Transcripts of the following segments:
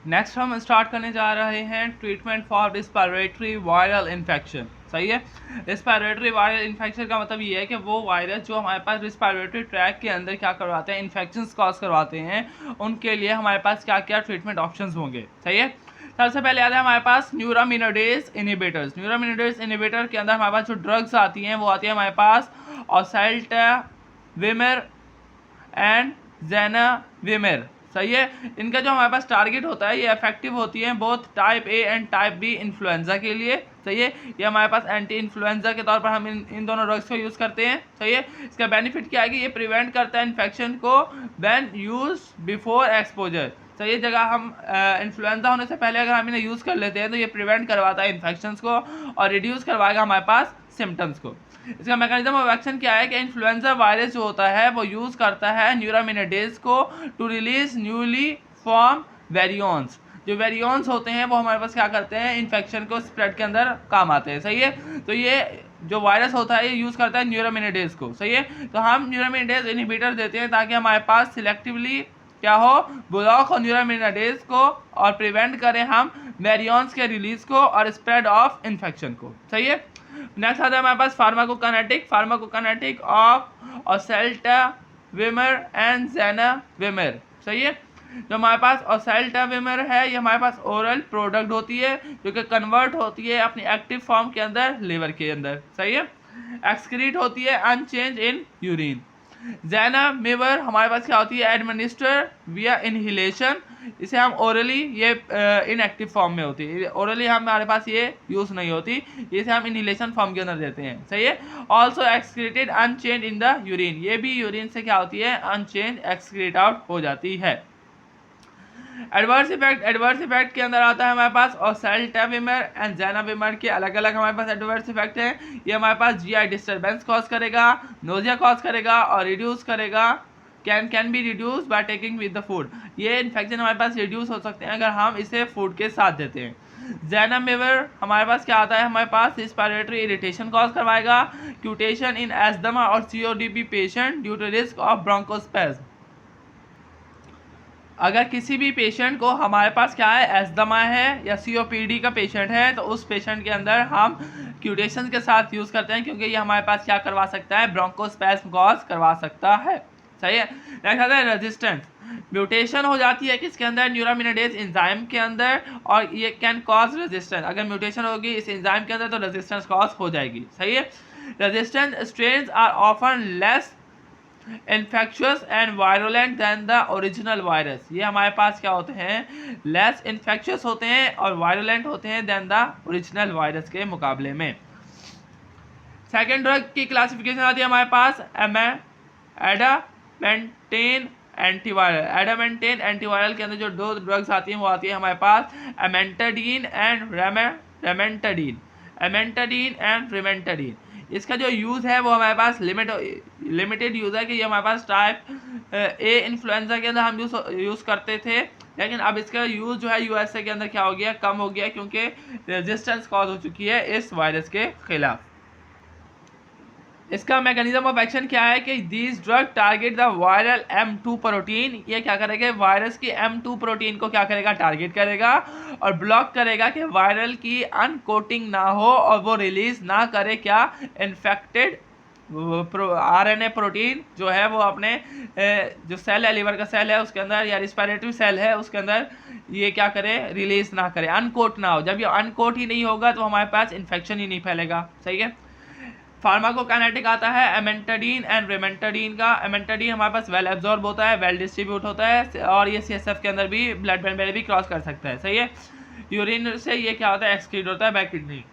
Next हम start करने जा रहे हैं treatment for respiratory viral infection. सही है। रिस्पिरेटरी वायरल इन्फेक्शन का मतलब ये है कि वो वायरस जो हमारे पास रिस्पिरेटरी ट्रैक के अंदर क्या करवाते हैं, इन्फेक्शंस कॉज करवाते हैं, उनके लिए हमारे पास क्या क्या ट्रीटमेंट ऑप्शंस होंगे। सही है। सबसे पहले आता है हमारे पास न्यूरामिनाडेज इनहिबिटर्स। न्यूरामिनाडेज इनहिबिटर के अंदर हमारे पास जो ड्रग्स आती हैं वो आती है हमारे पास ओसेल्टाविमिर एंड ज़ैनाविमिर। सही है। इनका जो हमारे पास टारगेट होता है ये इफेक्टिव होती है both type A and type B influenza के लिए। सही है। ये हमारे पास एंटी इन्फ्लुएंजा के तौर पर हम इन दोनों ड्रग्स को यूज़ करते हैं। सही है। इसका बेनिफिट क्या है कि ये प्रिवेंट करता है इन्फेक्शन को व्हेन यूज बिफोर एक्सपोजर। सही है। जगह हम इन्फ्लुएंजा होने से पहले अगर हम इन्हें यूज़ कर लेते हैं तो ये प्रिवेंट करवाता है इन्फेक्शंस को और रिड्यूस करवाएगा हमारे पास सिम्टम्स को। इसका मैकेनिज्म ऑफ एक्शन क्या है कि इन्फ्लुएंजा वायरस जो होता है वो यूज़ करता है न्यूरामिनाडेज को to release newly form variants. जो वेरियंस होते हैं वो हमारे पास क्या करते हैं, इन्फेक्शन को स्प्रेड के अंदर काम आते हैं। सही है। तो ये जो वायरस होता है ये यूज़ करता है न्यूरामिनाडेज को। सही है। तो हम न्यूरामिनाडेज इनहिबिटर देते हैं ताकि हमारे पास सिलेक्टिवली क्या हो, ब्लॉक हो न्यूरामिनाडेज को और प्रिवेंट करें हम वेरियंस के रिलीज को और स्प्रेड ऑफ इन्फेक्शन को। सही है। नेक्स्ट आता है हमारे पास फार्माकोकाइनेटिक ऑफ ओसेल्टाविमिर एंड ज़ैनाविमिर। सही है। जो हमारे पास ओसेल्टाविमिर है ये हमारे पास ओरल प्रोडक्ट होती है जो कि कन्वर्ट होती है अपनी एक्टिव फॉर्म के अंदर लिवर के अंदर। सही है। एक्सक्रीट होती है अनचेंज इन यूरिन। ज़ैनाविमिर हमारे पास क्या होती है, एडमिनिस्टर विया इनहिलेशन। इसे हम ओरली, ये इनएक्टिव फॉर्म में होती है, ओरली हमारे पास ये यूज़ नहीं होती, इसे हम इनहिलेशन फॉर्म के अंदर देते हैं। सही है। Also excreted unchange in the urine. ये भी यूरिन से क्या होती है, अनचेंज एक्सक्रीट आउट हो जाती है। एडवर्स इफेक्ट के अंदर आता है हमारे पास ओसेल्टाविमिर एंड ज़ैनाविमिर के अलग अलग हमारे पास एडवर्स इफेक्ट हैं। ये हमारे पास जीआई डिस्टर्बेंस कॉज करेगा, नोजिया कॉज करेगा और रिड्यूस करेगा, can be reduce by taking with the food. ये इन्फेक्शन हमारे पास रिड्यूस हो सकते हैं अगर हम इसे फूड के साथ देते हैं। ज़ैनाविमिर हमारे पास क्या आता है, हमारे पास रिस्पिरेटरी इरिटेशन कॉज करवाएगा, क्यूटेशन इन एस्थमा और सीओडीपी patient due to risk of bronchospasm. अगर किसी भी पेशेंट को हमारे पास क्या है, एस्थमा है या सीओपीडी का पेशेंट है तो उस पेशेंट के अंदर हम क्यूटेशन के साथ यूज़ करते हैं क्योंकि ये हमारे पास क्या करवा सकता है, ब्रोंकोस्पेज्म कॉज करवा सकता है। सही है। नेक्स्ट आता है रेजिस्टेंस। म्यूटेशन हो जाती है किसके अंदर, न्यूरामिनाडेज एंजाइम के अंदर, और ये कैन कॉज रेजिस्टेंस। अगर म्यूटेशन होगी इस एंजाइम के अंदर तो रेजिस्टेंस कॉज हो जाएगी। सही है। Resistant strains are often less infectious and virulent than the original virus. ये हमारे पास क्या होते हैं, लेस इन्फेक्शियस होते हैं और वायरुलेंट होते हैं दैन द ओरिजिनल वायरस के मुकाबले में। सेकेंड ड्रग की क्लासिफिकेशन आती है हमारे पास एडामेंटेन एंटीवायरल। एडामेंटेन एंटीवायरल के अंदर जो दो ड्रग्स आती हैं वो आती है हमारे पास एमेंटाडीन एंड रेमेंटाडीन। एमेंटाडीन एंड रेमेंटाडीन। इसका जो यूज़ है वो हमारे पास लिमिटेड यूज़ है कि ये हमारे पास टाइप ए इन्फ्लुएंजा के अंदर हम यूज़ करते थे, लेकिन अब इसका यूज़ जो है यूएसए के अंदर क्या हो गया, कम हो गया क्योंकि रेजिस्टेंस कॉज हो चुकी है इस वायरस के खिलाफ। इसका मैकेनिज्म ऑफ एक्शन क्या है कि these drug target the viral M2 protein. ये क्या करेगा, वायरस की M2 प्रोटीन को क्या करेगा, टारगेट करेगा और ब्लॉक करेगा कि वायरल की अनकोटिंग ना हो और वो रिलीज ना करे क्या, इन्फेक्टेड RNA प्रोटीन जो है वो अपने जो सेल है, लिवर का सेल है उसके अंदर या रिस्पिरेटरी सेल है उसके अंदर, ये क्या करे, रिलीज ना करे, अनकोट ना हो। जब ये अनकोट ही नहीं होगा तो हमारे पास इन्फेक्शन ही नहीं फैलेगा। सही है। फार्माकोकाइनेटिक आता है एमेंटाडीन एंड रेमेंटाडीन का। एमेंटाडीन हमारे पास वेल एब्जॉर्ब होता है, वेल डिस्ट्रीब्यूट होता है और ये CSF के अंदर भी, ब्लड ब्रेन बैरियर भी क्रॉस कर सकता है। सही है। यूरिन से ये क्या होता है, एक्सक्रीट होता है बाय किडनी।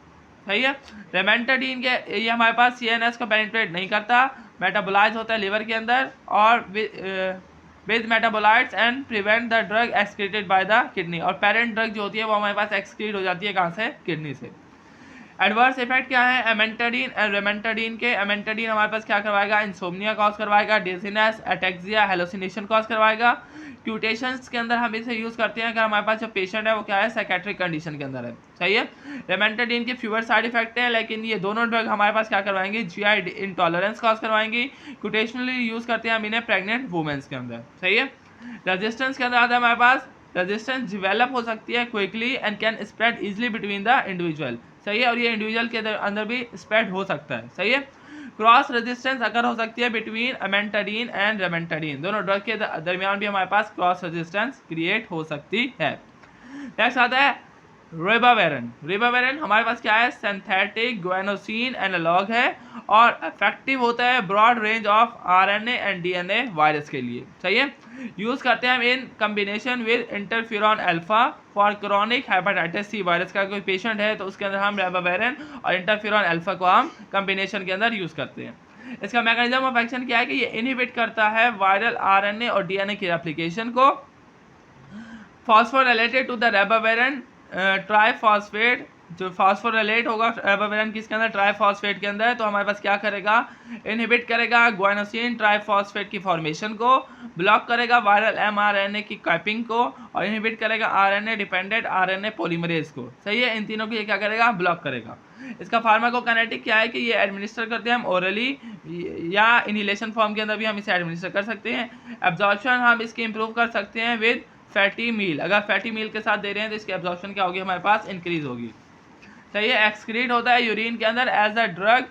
सही है। रेमेंटाडीन के ये हमारे पास CNS को पेनिट्रेट नहीं करता, मेटाबोलाइज होता है लिवर के अंदर और with metabolites and prevent the drug excreted by the kidney. और पेरेंट ड्रग जो होती है वो हमारे पास एक्सक्रीट हो जाती है कहाँ से, किडनी से। एडवर्स इफेक्ट क्या है एमेंटाडीन एंड रेमेंटाडीन के। एमेंटाडीन हमारे पास क्या करवाएगा, इंसोम्निया कॉज करवाएगा, डिजीनेस, एटेक्सिया, हेलोसिनेशन कॉज करवाएगा। क्यूटेशंस के अंदर हम इसे यूज़ करते हैं अगर हमारे पास जो पेशेंट है वो क्या है, साइकेट्रिक कंडीशन के अंदर है। सही है। रेमेंटाडीन के फ्यूअर साइड इफेक्ट हैं लेकिन ये दोनों ड्रग हमारे पास क्या करवाएंगे, GI इंटॉलरेंस कॉज करवाएंगी। क्यूटेशनली यूज़ करते हैं हम इन्हें प्रेग्नेंट वुमेन्स के अंदर। सही है। रेजिस्टेंस के अंदर आता है हमारे पास रेजिस्टेंस डेवलप हो सकती है quickly and can spread easily between the individual, सही है, और ये इंडिविजुअल के अंदर भी स्प्रेड हो सकता है, सही है। क्रॉस रेजिस्टेंस अगर हो सकती है बिटवीन अमेंटाडीन एंड रेमेंटाडीन, दोनों ड्रग के दरमियान भी हमारे पास क्रॉस रेजिस्टेंस क्रिएट हो सकती है। नेक्स्ट आता है रिबाविरिन। रिबाविरिन हमारे पास क्या है, सिंथेटिक गुआनोसिन एनालॉग है और इफेक्टिव होता है broad range of RNA and DNA virus के लिए, सही है। यूज करते हैं हम in combination with interferon alpha for chronic hepatitis C, virus का कोई पेशेंट है तो उसके अंदर हम रिबाविरिन और इंटरफेरॉन अल्फा को हम कॉम्बिनेशन के अंदर यूज करते हैं। इसका मैकेनिज्म ऑफ एक्शन क्या है कि ये इनहिबिट करता है वायरल आरएनए और डीएनए की रेप्लिकेशन को। Phosphorylated to the ribavirin triphosphate, जो फॉस्फोरिलेट होगा रिबाविरिन किसके अंदर, ट्राइफॉस्फेट के अंदर, तो हमारे पास क्या करेगा, इनहिबिट करेगा गुआनोसिन ट्राइफॉस्फेट की फॉर्मेशन को, ब्लॉक करेगा वायरल एमआरएनए की कैपिंग को और इनहिबिट करेगा आरएनए डिपेंडेंट आरएनए पॉलीमरेज को, सही है। इन तीनों को ये क्या करेगा, ब्लॉक करेगा। इसका फार्माकोकाइनेटिक क्या है कि ये एडमिनिस्टर करते हैं हम ओरली या इनहेलेशन फॉर्म के अंदर भी हम इसे एडमिनिस्टर कर सकते हैं। एब्जॉर्प्शन हम इसकी इंप्रूव कर सकते हैं विद फैटी मील, अगर फैटी मील के साथ दे रहे हैं तो इसकी एब्जॉर्प्शन क्या होगी, हमारे पास इंक्रीज होगी, सही है। एक्सक्रीट होता है यूरिन के अंदर एज अ ड्रग